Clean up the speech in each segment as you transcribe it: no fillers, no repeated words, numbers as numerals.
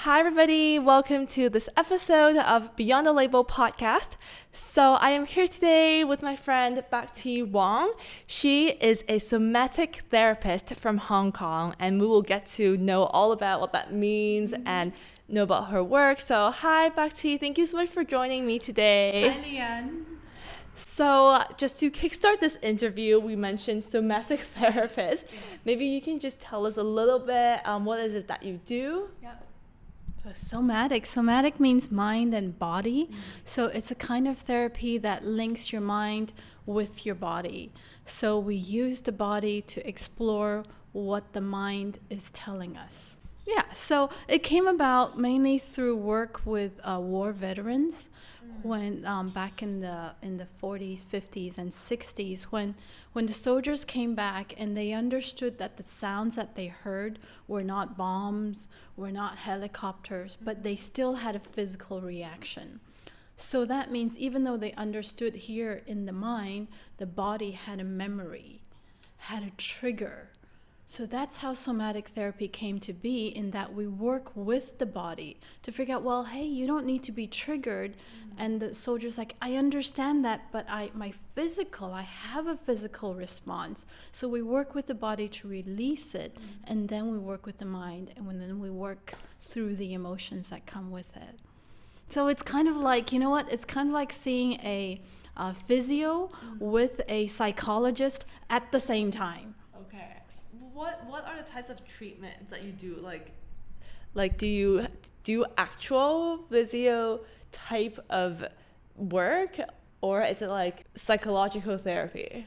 Hi, everybody. Welcome to this episode of Beyond the Label podcast. So, I am here today with my friend Bhakti Wong. She is a somatic therapist from Hong Kong, and we will get to know all about what that means and know about her work. So, hi, Bhakti. Thank you so much for joining me today. Hi, Leanne. So, just to kickstart this interview, we mentioned somatic therapist. Yes. Maybe you can just tell us a little bit what is it that you do? Yeah. Somatic means mind and body. So it's a kind of therapy that links your mind with your body. So we use the body to explore what the mind is telling us. Yeah, so it came about mainly through work with war veterans when back in the 40s, 50s, and 60s, when the soldiers came back and they understood that the sounds that they heard were not bombs, were not helicopters, but they still had a physical reaction. So that means even though they understood here in the mind, the body had a memory, had a trigger. So that's how somatic therapy came to be, in that we work with the body to figure out, well, hey, you don't need to be triggered. And the soldier's like, I understand that, but I have a physical response. So we work with the body to release it, and then we work with the mind, and then we work through the emotions that come with it. So it's kind of like, it's kind of like seeing a physio with a psychologist at the same time. Okay. What are the types of treatments that you do? Like do you do actual physio type of work, or is it like psychological therapy?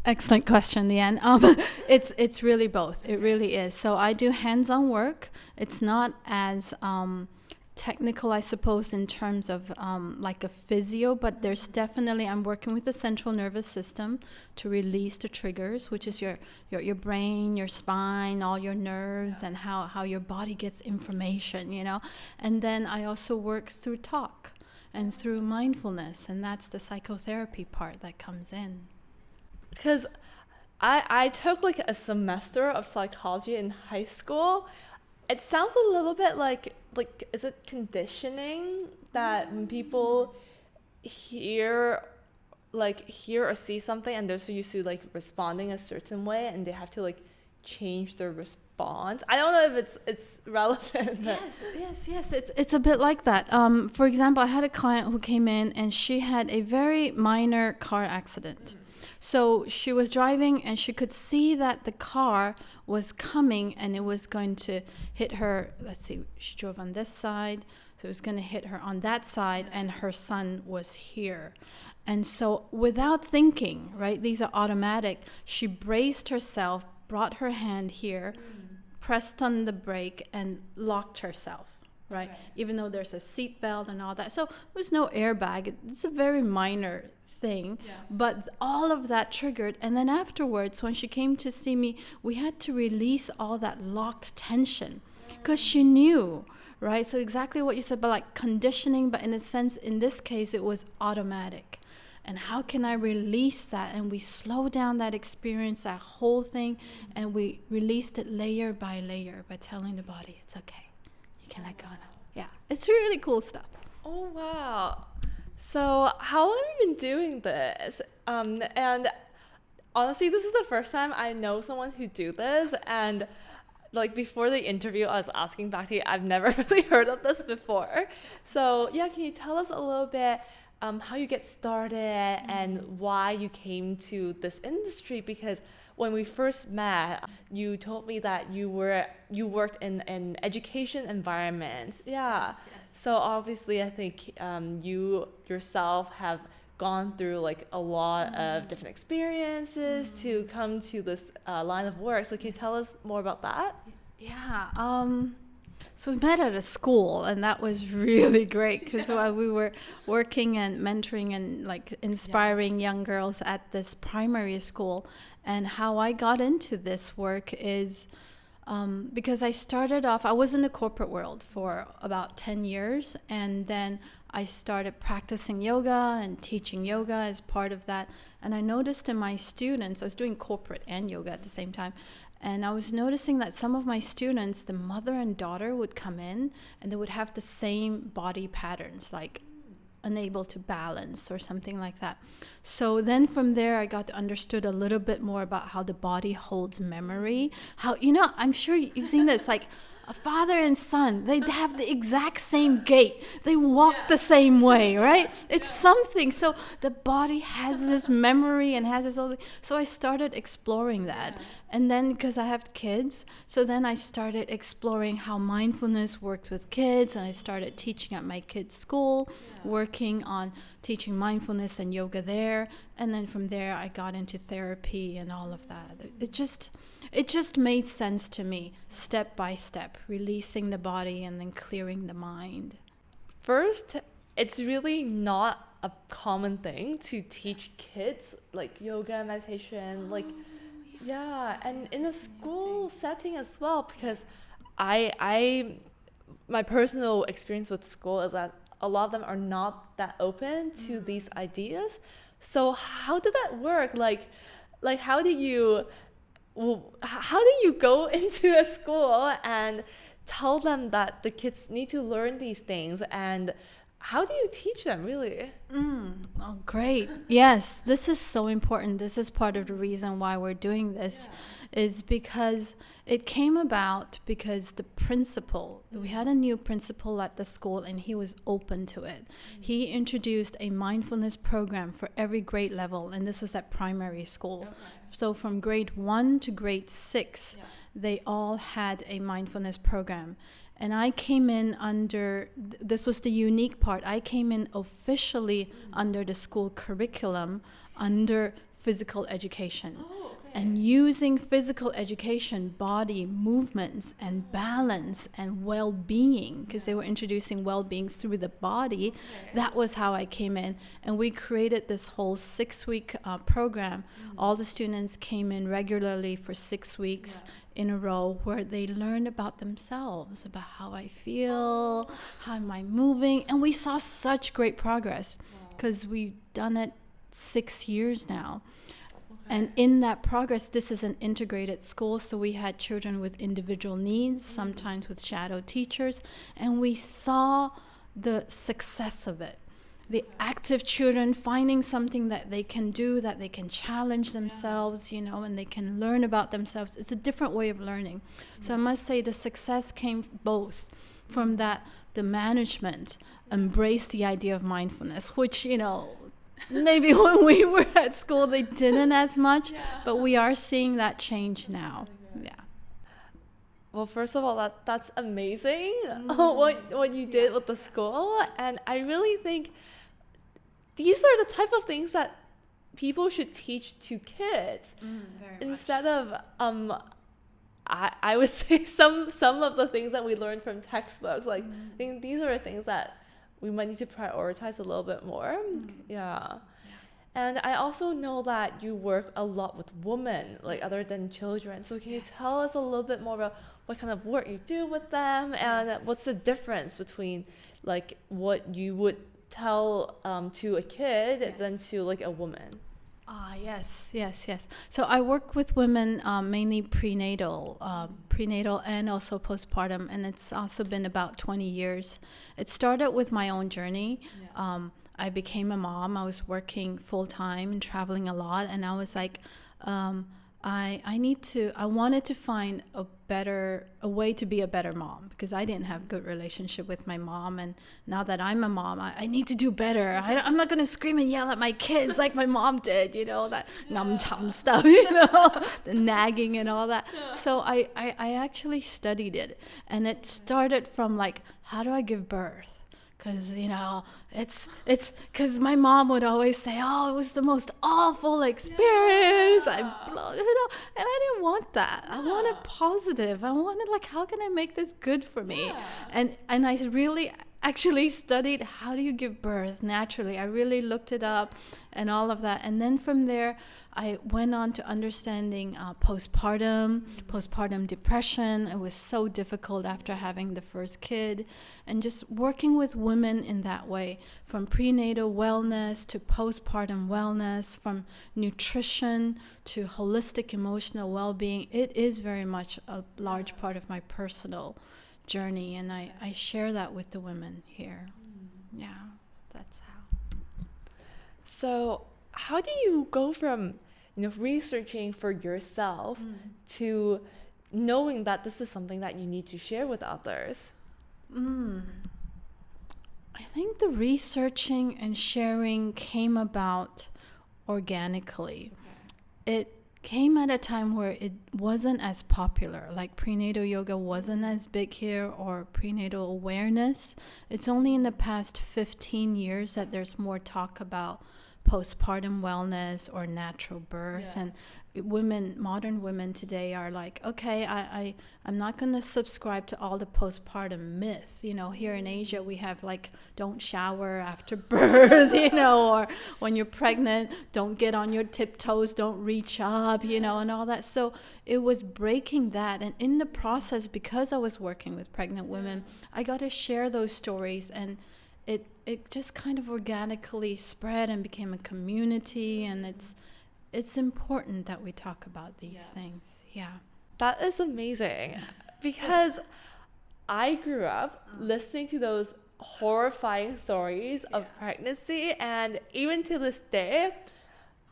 Excellent question, Leanne. It's really both. It really is. So I do hands-on work. It's not as technical, I suppose, in terms of like a physio, but there's definitely, I'm working with the central nervous system to release the triggers, which is your brain, your spine, all your nerves, and how your body gets information, And then I also work through talk and through mindfulness, and that's the psychotherapy part that comes in. Because I took like a semester of psychology in high school. It sounds a little bit like is it conditioning that when people hear or see something and they're so used to like responding a certain way and they have to like change their response? I don't know if it's relevant. Yes. It's a bit like that. For example, I had a client who came in and she had a very minor car accident. So she was driving and she could see that the car was coming and it was going to hit her. Let's see, she drove on this side, so it was going to hit her on that side, and her son was here. And so without thinking, right, these are automatic, she braced herself, brought her hand here, pressed on the brake, and locked herself. Right, okay. Even though there's a seatbelt and all that. So there's no airbag. It's a very minor thing, yes. But all of that triggered. And then afterwards, when she came to see me, we had to release all that locked tension because she knew, right? So exactly what you said about like conditioning, but in a sense, in this case, it was automatic. And how can I release that? And we slow down that experience, that whole thing, and we released it layer by layer by telling the body it's okay. Can I go now? Yeah, it's really cool stuff. Oh wow! So how long have you been doing this? And honestly, this is the first time I know someone who do this. And like before the interview, I was asking Bhakti, I've never really heard of this before. So yeah, can you tell us a little bit how you get started and why you came to this industry? Because when we first met, you told me that you worked in an education environment. Yeah. Yes. So obviously, I think you yourself have gone through like a lot of different experiences to come to this line of work. So can you tell us more about that? Yeah. So we met at a school, and that was really great because while we were working and mentoring and like inspiring young girls at this primary school. And how I got into this work is because I started off, I was in the corporate world for about 10 years, and then I started practicing yoga and teaching yoga as part of that. And I noticed in my students, I was doing corporate and yoga at the same time, And I was noticing that some of my students, the mother and daughter would come in and they would have the same body patterns, like unable to balance or something like that. So then from there I got understood a little bit more about how the body holds memory. How, I'm sure you've seen this, like a father and son, they have the exact same gait. They walk the same way, right? It's something. So the body has this memory and has this whole thing. So I started exploring that. And then because I have kids, so then I started exploring how mindfulness works with kids, and I started teaching at my kids' school, working on teaching mindfulness and yoga there. And then from there I got into therapy and all of that. It just made sense to me, step by step, releasing the body and then clearing the mind. First, it's really not a common thing to teach kids like yoga, meditation, and in a school setting as well, because my personal experience with school is that a lot of them are not that open to these ideas. So how did that work? Like how do you go into a school and tell them that the kids need to learn these things, and how do you teach them, really? Oh, great. Yes, this is so important. This is part of the reason why we're doing this, is because it came about because the principal, we had a new principal at the school and he was open to it. He introduced a mindfulness program for every grade level, and this was at primary school. Okay. So from grade 1 to grade 6, they all had a mindfulness program. And I came in under, this was the unique part, I came in officially under the school curriculum, under physical education. And using physical education, body movements and balance and well-being, because they were introducing well-being through the body. That was how I came in. And we created this whole 6-week program. All the students came in regularly for 6 weeks in a row, where they learned about themselves, about how I feel, how am I moving. And we saw such great progress because we've done it 6 years now. And in that progress, this is an integrated school, so we had children with individual needs, sometimes with shadow teachers, and we saw the success of it. The active children finding something that they can do, that they can challenge themselves, and they can learn about themselves. It's a different way of learning. So I must say the success came both from that the management embraced the idea of mindfulness, which, maybe when we were at school they didn't as much, but we are seeing that change now. Well, first of all, that's amazing what you did with the school, and I really think these are the type of things that people should teach to kids instead of I would say some of the things that we learned from textbooks. I think these are things that we might need to prioritize a little bit more. And I also know that you work a lot with women, other than children. So can you tell us a little bit more about what kind of work you do with them, and what's the difference between what you would tell to a kid than to a woman? Yes. So I work with women mainly prenatal and also postpartum, and it's also been about 20 years. It started with my own journey. I became a mom. I was working full time and traveling a lot, and I was like, I wanted to find a way to be a better mom, because I didn't have good relationship with my mom, and now that I'm a mom, I need to do better. I'm not going to scream and yell at my kids like my mom did, that ngum-chum stuff, the nagging and all that. So I actually studied it, and it started from how do I give birth? Because, it's because my mom would always say, oh, it was the most awful experience. And I didn't want that. I wanted positive. I wanted, how can I make this good for me? And I really actually studied how do you give birth naturally. I really looked it up and all of that. And then from there, I went on to understanding postpartum depression. It was so difficult after having the first kid, and just working with women in that way, from prenatal wellness to postpartum wellness, from nutrition to holistic emotional well-being. It is very much a large part of my personal journey, and I share that with the women here. Yeah, that's how. So how do you go from, researching for yourself to knowing that this is something that you need to share with others? I think the researching and sharing came about organically. It came at a time where it wasn't as popular, like prenatal yoga wasn't as big here, or prenatal awareness. It's only in the past 15 years that there's more talk about postpartum wellness or natural birth. And modern women today are like, okay, I'm not going to subscribe to all the postpartum myths. Here in Asia, we have like, don't shower after birth, or when you're pregnant, don't get on your tiptoes, don't reach up, and all that. So it was breaking that. And in the process, because I was working with pregnant women, I got to share those stories, and it just kind of organically spread and became a community. And it's important that we talk about these things. Yeah. That is amazing, because I grew up listening to those horrifying stories of pregnancy, and even to this day,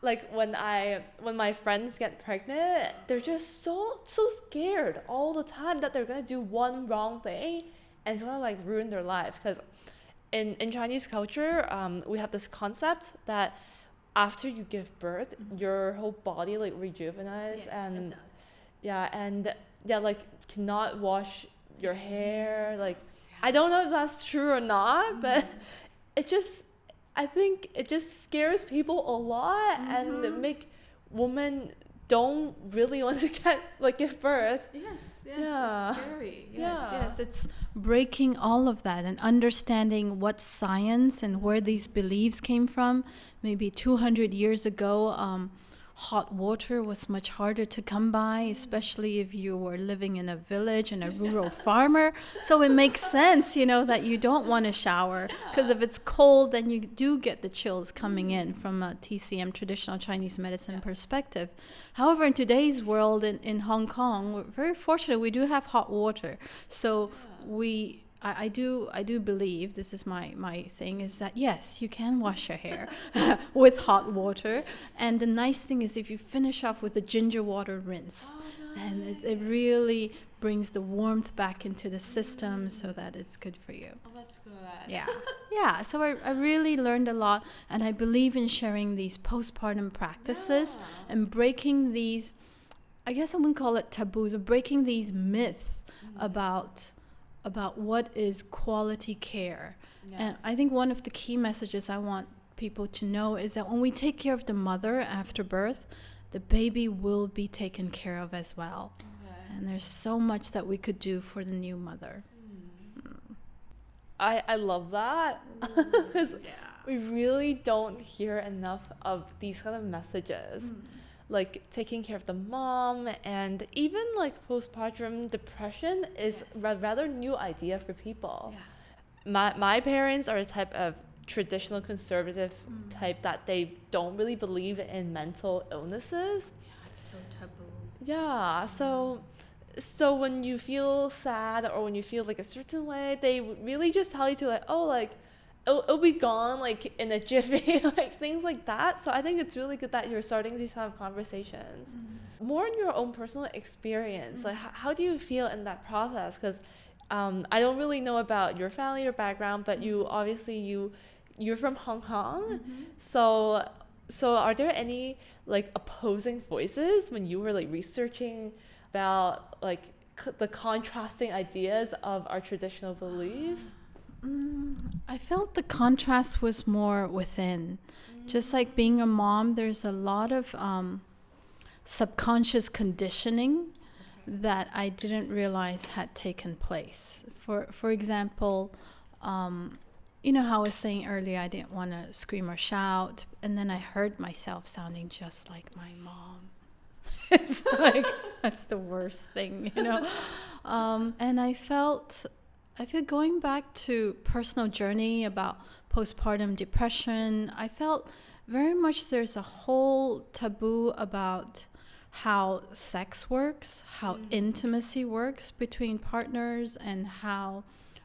like when my friends get pregnant, they're just so scared all the time that they're gonna do one wrong thing and it's gonna like ruin their lives. Because in Chinese culture, we have this concept that after you give birth, your whole body like rejuvenates, and like cannot wash your hair. Like I don't know if that's true or not, but I think it just scares people a lot, and make women don't really want to give birth. It's scary. Yes, it's breaking all of that and understanding what science and where these beliefs came from. Maybe 200 years ago, hot water was much harder to come by, especially if you were living in a village and a rural farmer. So it makes sense, that you don't want to shower, because if it's cold, then you do get the chills coming in from a TCM, traditional Chinese medicine perspective. However, in today's world, in Hong Kong, we're very fortunate. We do have hot water. So I do believe, this is my thing, is that yes, you can wash your hair with hot water. And the nice thing is, if you finish off with a ginger water rinse, then it really brings the warmth back into the system, so that it's good for you. Oh, that's good. Yeah. So I really learned a lot, and I believe in sharing these postpartum practices and breaking these, I guess I wouldn't call it taboos, or breaking these myths about what is quality care. And I think one of the key messages I want people to know is that when we take care of the mother after birth, the baby will be taken care of as well. And there's so much that we could do for the new mother. I love that, because we really don't hear enough of these kind of messages. Like taking care of the mom, and even like postpartum depression is rather new idea for people. My parents are a type of traditional conservative type that they don't really believe in mental illnesses. It's so taboo. So when you feel sad, or when you feel like a certain way, they really just tell you to like, oh, like it'll be gone like in a jiffy, like things like that. So I think it's really good that you're starting these kind of conversations. More in your own personal experience, like how do you feel in that process? Because I don't really know about your family or background, but you obviously you're from Hong Kong. So are there any like opposing voices when you were like researching about like the contrasting ideas of our traditional beliefs? I felt the contrast was more within. Just like being a mom, there's a lot of subconscious conditioning that I didn't realize had taken place. For example, You know how I was saying earlier, I didn't want to scream or shout, and then I heard myself sounding just like my mom. It's like, that's the worst thing, you know. And I feel going back to personal journey about postpartum depression, I felt very much there's a whole taboo about how sex works, how intimacy works between partners, and how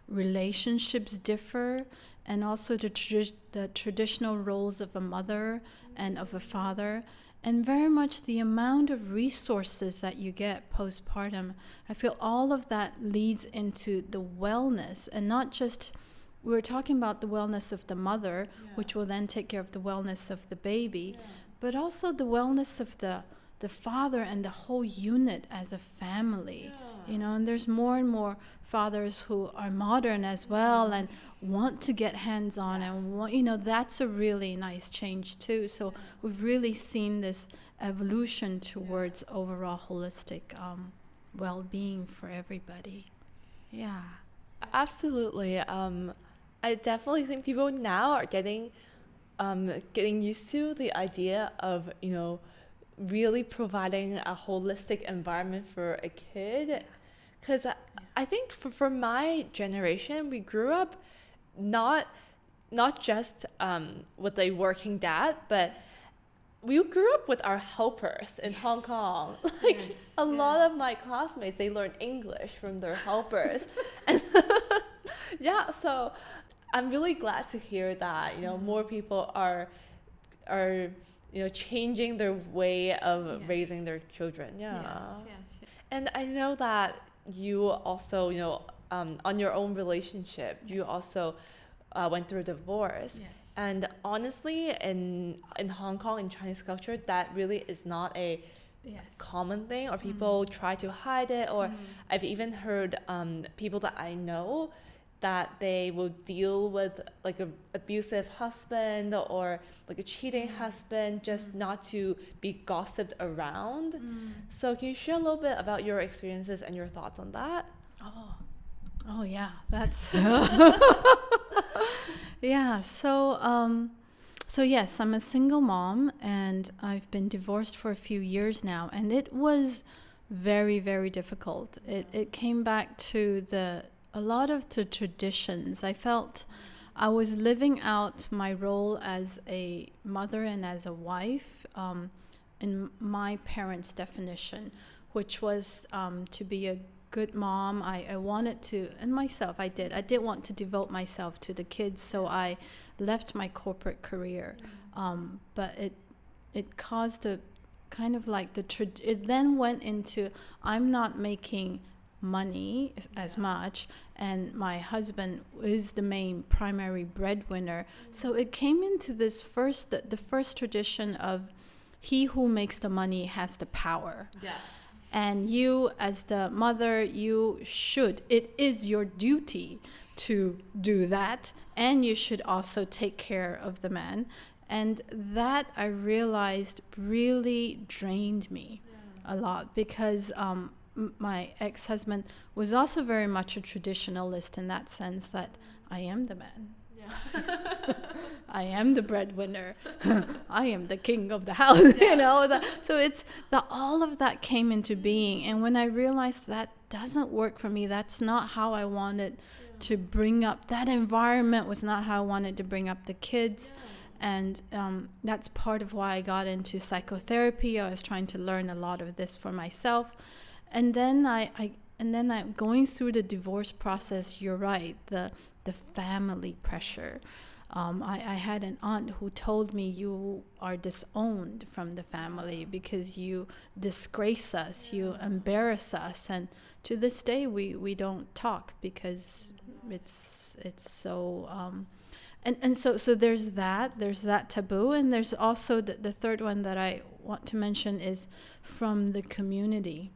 relationships differ, and also the traditional roles of a mother and of a father, and very much the amount of resources that you get postpartum. I feel all of that leads into the wellness, and not just, we're talking about the wellness of the mother, which will then take care of the wellness of the baby, but also the wellness of the father and the whole unit as a family. You know, and there's more and more fathers who are modern as well and want to get hands-on, and want, you know, that's a really nice change too. So we've really seen this evolution towards overall holistic well-being for everybody. Yeah. Absolutely. I definitely think people now are getting used to the idea of, you know, really providing a holistic environment for a kid. Because I think for my generation, we grew up not just with a working dad, but we grew up with our helpers in Hong Kong. Like a lot of my classmates, they learned English from their helpers. And yeah, so I'm really glad to hear that, you know, more people are you know, changing their way of raising their children. And I know that you also, you know, on your own relationship, you also went through a divorce. And honestly, in Hong Kong, in Chinese culture, that really is not a common thing, or people try to hide it. Or I've even heard people that I know that they will deal with like an abusive husband or like a cheating husband just not to be gossiped around. So can you share a little bit about your experiences and your thoughts on that? Oh yeah, that's yeah. So yes, I'm a single mom, and I've been divorced for a few years now, and it was very, very difficult. It came back to a lot of the traditions. I felt I was living out my role as a mother and as a wife in my parents' definition, which was to be a good mom. I wanted to, and myself, I did want to devote myself to the kids, so I left my corporate career. But it caused a kind of like it then went into, I'm not making money as much, and my husband is the main primary breadwinner. So it came into this the first tradition of he who makes the money has the power. And you as the mother, it is your duty to do that, and you should also take care of the man. And that, I realized, really drained me a lot, because my ex-husband was also very much a traditionalist in that sense, that I am the man. I am the breadwinner. I am the king of the house. You know, so it's all of that came into being. And when I realized that doesn't work for me, that's not how I wanted to bring up, that environment was not how I wanted to bring up the kids. And that's part of why I got into psychotherapy. I was trying to learn a lot of this for myself. And then I'm going through the divorce process. You're right, the family pressure. I had an aunt who told me, you are disowned from the family because you disgrace us, you embarrass us. And to this day, we don't talk because it's so... And so there's that taboo. And there's also the third one that I want to mention is from the community.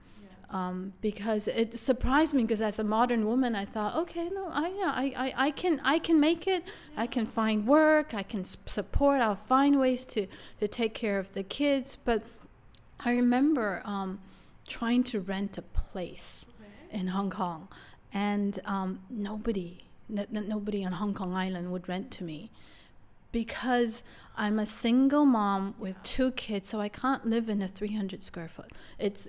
Because it surprised me, because as a modern woman, I thought, okay, no, I can make it. I can find work. I can support. I'll find ways to take care of the kids. But I remember trying to rent a place in Hong Kong, and nobody nobody on Hong Kong Island would rent to me, because I'm a single mom with 2 kids, so I can't live in a 300 square foot. It's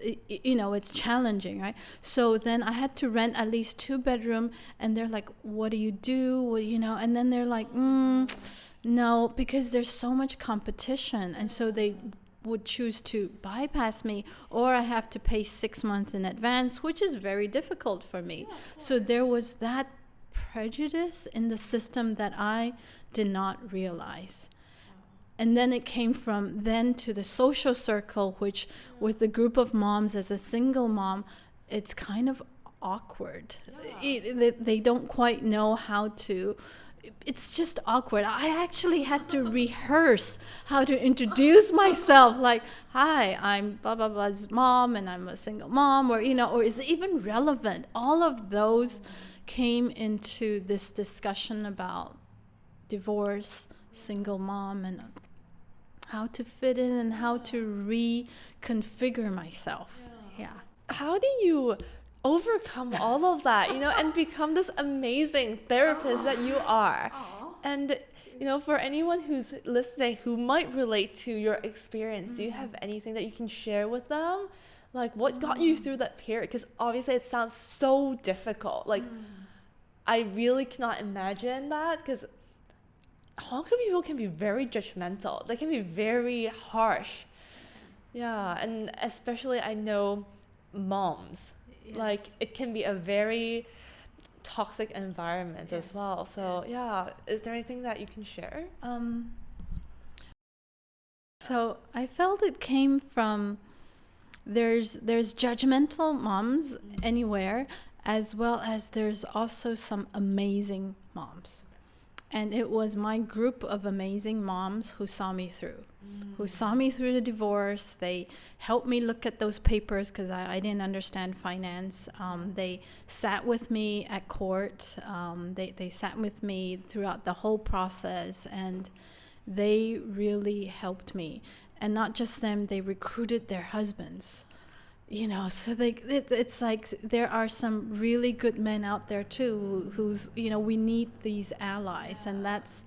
challenging, right? So then I had to rent at least 2 bedroom, and they're like, what do you do? Well, and then they're like, no, because there's so much competition, and so they would choose to bypass me, or I have to pay 6 months in advance, which is very difficult for me. So there was that prejudice in the system that I did not realize. And then it came from then to the social circle, which with the group of moms, as a single mom, it's kind of awkward. They don't quite know how to. It's just awkward. I actually had to rehearse how to introduce myself. Like, hi, I'm blah, blah, blah's mom, and I'm a single mom, or is it even relevant? All of those came into this discussion about divorce, single mom, and how to fit in and how to reconfigure myself. Yeah. How do you overcome all of that, and become this amazing therapist that you are? And, for anyone who's listening who might relate to your experience, do you have anything that you can share with them? Like, what got you through that period? Because obviously it sounds so difficult. Like, I really cannot imagine that, because Hong Kong people can be very judgmental. They can be very harsh. Yeah, and especially I know moms. Yes. Like, it can be a very toxic environment as well. So yeah, is there anything that you can share? So I felt it came from there's judgmental moms anywhere, as well as there's also some amazing moms. And it was my group of amazing moms who saw me through, the divorce. They helped me look at those papers, because I didn't understand finance. They sat with me at court. They sat with me throughout the whole process, and they really helped me. And not just them, they recruited their husbands. So it's like there are some really good men out there too, who's we need these allies, and that's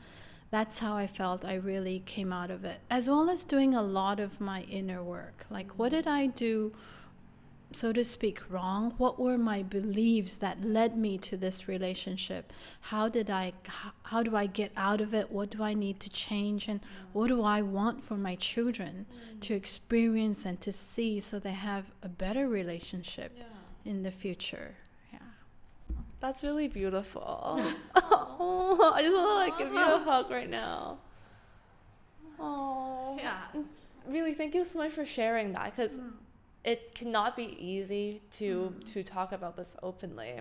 how I felt I really came out of it, as well as doing a lot of my inner work. Like, what did I do, so to speak, wrong? What were my beliefs that led me to this relationship? How do I get out of it? What do I need to change? And what do I want for my children to experience and to see, so they have a better relationship in the future? Yeah. That's really beautiful. Oh, I just want to give you a hug right now. Oh. Yeah. Really, thank you so much for sharing that, because it cannot be easy to talk about this openly.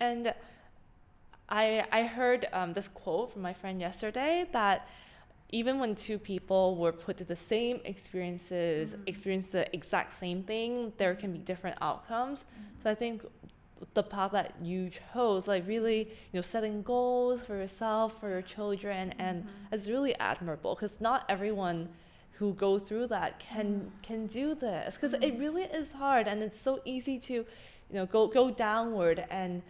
And I heard this quote from my friend yesterday, that even when 2 people were put to the same experiences, experience the exact same thing, there can be different outcomes. So I think the path that you chose, like really, setting goals for yourself, for your children, and it's really admirable, because not everyone who go through that can do this, because it really is hard, and it's so easy to go downward and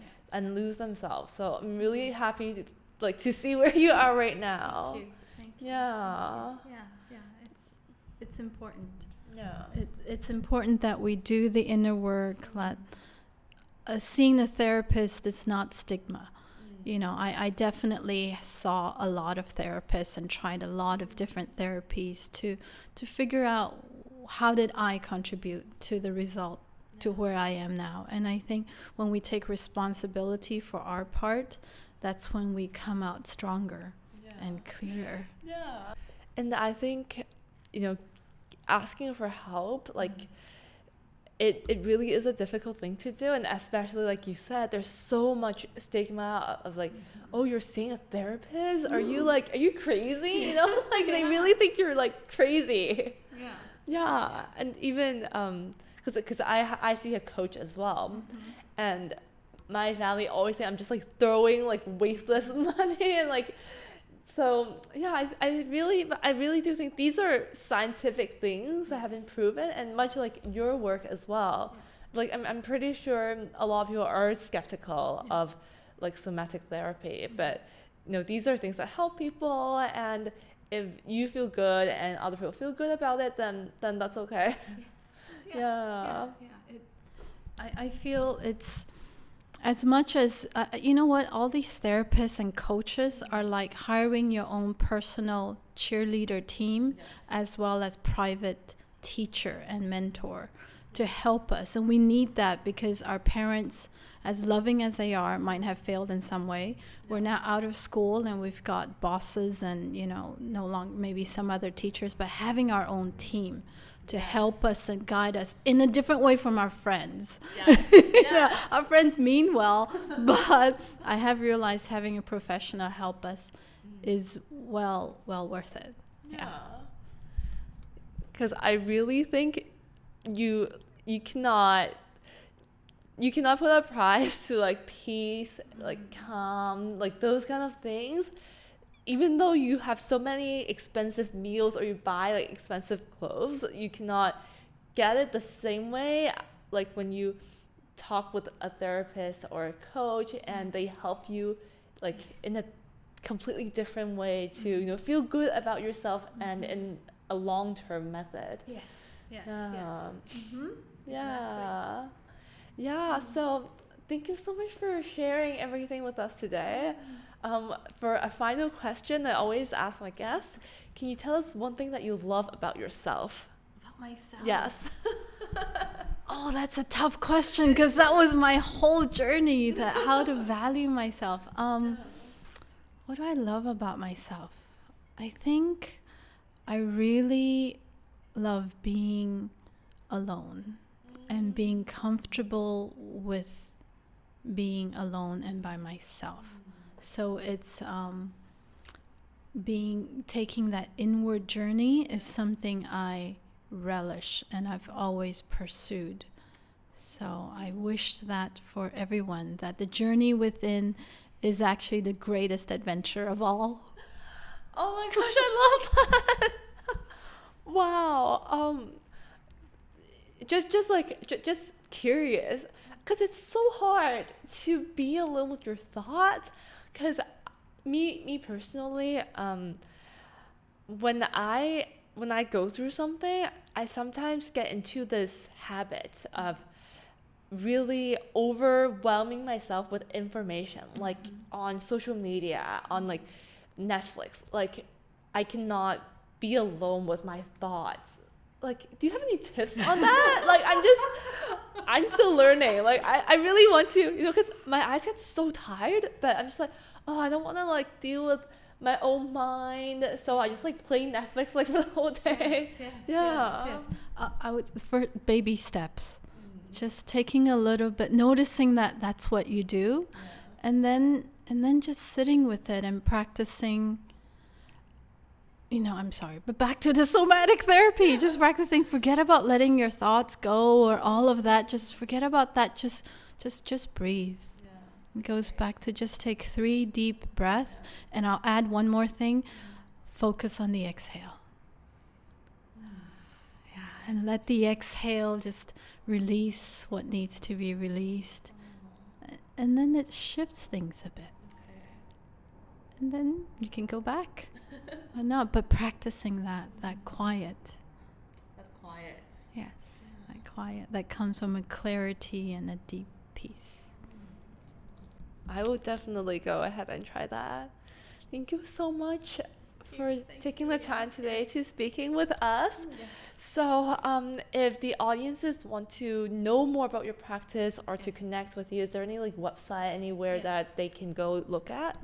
lose themselves. So I'm really happy to see where you are right now. Thank you. Yeah. It's important. Yeah. It's important that we do the inner work. That seeing a therapist is not stigma. I definitely saw a lot of therapists and tried a lot of different therapies to figure out how did I contribute to the result, to where I am now. And I think when we take responsibility for our part, that's when we come out stronger and clearer. Yeah. And I think, asking for help, it really is a difficult thing to do, and especially like you said, there's so much stigma of oh, you're seeing a therapist? Are you crazy? They really think you're crazy. Yeah. And even because I see a coach as well, and my family always say I'm just throwing wasteless money, and so yeah, I really do think these are scientific things that have been proven, and much like your work as well. I'm pretty sure a lot of people are skeptical of like somatic therapy, but these are things that help people, and if you feel good and other people feel good about it, then that's okay. Yeah. I feel it's as much as you know what, all these therapists and coaches are like hiring your own personal cheerleader team, as well as private teacher and mentor to help us. And we need that because our parents, as loving as they are, might have failed in some way. We're now out of school and we've got bosses and, no longer maybe some other teachers, but having our own team to help us and guide us in a different way from our friends. Our friends mean well, but I have realized having a professional help us is well worth it. Because I really think you cannot put a price to like peace, like calm, like those kind of things. Even though you have so many expensive meals or you buy like expensive clothes, you cannot get it the same way like when you talk with a therapist or a coach and they help you like in a completely different way to feel good about yourself and in a long-term method. So thank you so much for sharing everything with us today. For a final question, I always ask my guests, can you tell us one thing that you love about yourself? About myself? Yes. Oh, that's a tough question because that was my whole journey, that how to value myself. What do I love about myself? I think I really love being alone and being comfortable with being alone and by myself. So it's taking that inward journey is something I relish and I've always pursued. So I wish that for everyone, that the journey within is actually the greatest adventure of all. Oh my gosh, I love that. Wow. Just curious, because it's so hard to be alone with your thoughts. Because me personally, when I go through something, I sometimes get into this habit of really overwhelming myself with information, like on social media, on like Netflix. Like I cannot be alone with my thoughts. Like, do you have any tips on that? Like, I'm still learning. Like, I really want to, because my eyes get so tired, but I'm just like, oh, I don't want to like deal with my own mind. So I just like play Netflix like for the whole day. Yes. I would, for baby steps, just taking a little bit, noticing that that's what you do, and then just sitting with it and practicing. I'm sorry, but back to the somatic therapy, just practicing, forget about letting your thoughts go or all of that. Just forget about that. Just breathe. It goes back to just take 3 deep breaths. And I'll add one more thing. Focus on the exhale. And let the exhale just release what needs to be released. And then it shifts things a bit. And then you can go back. Or not, but practicing that quiet. That quiet. Yes, that quiet. That comes from a clarity and a deep peace. I will definitely go ahead and try that. Thank you so much for taking the time today to speaking with us. So if the audiences want to know more about your practice or to connect with you, is there any like website anywhere that they can go look at?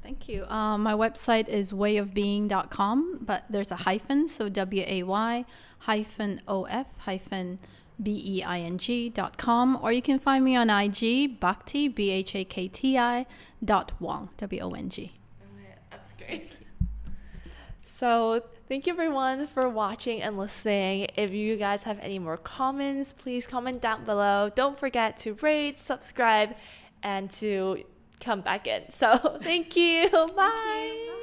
Thank you. My website is wayofbeing.com, but there's a hyphen, so WAY-OF-BEING.com, or you can find me on IG, Bhakti, BHAKTI, .Wong, WONG. That's great. So thank you everyone for watching and listening. If you guys have any more comments, please comment down below. Don't forget to rate, subscribe, and to come back in. So thank you. Bye.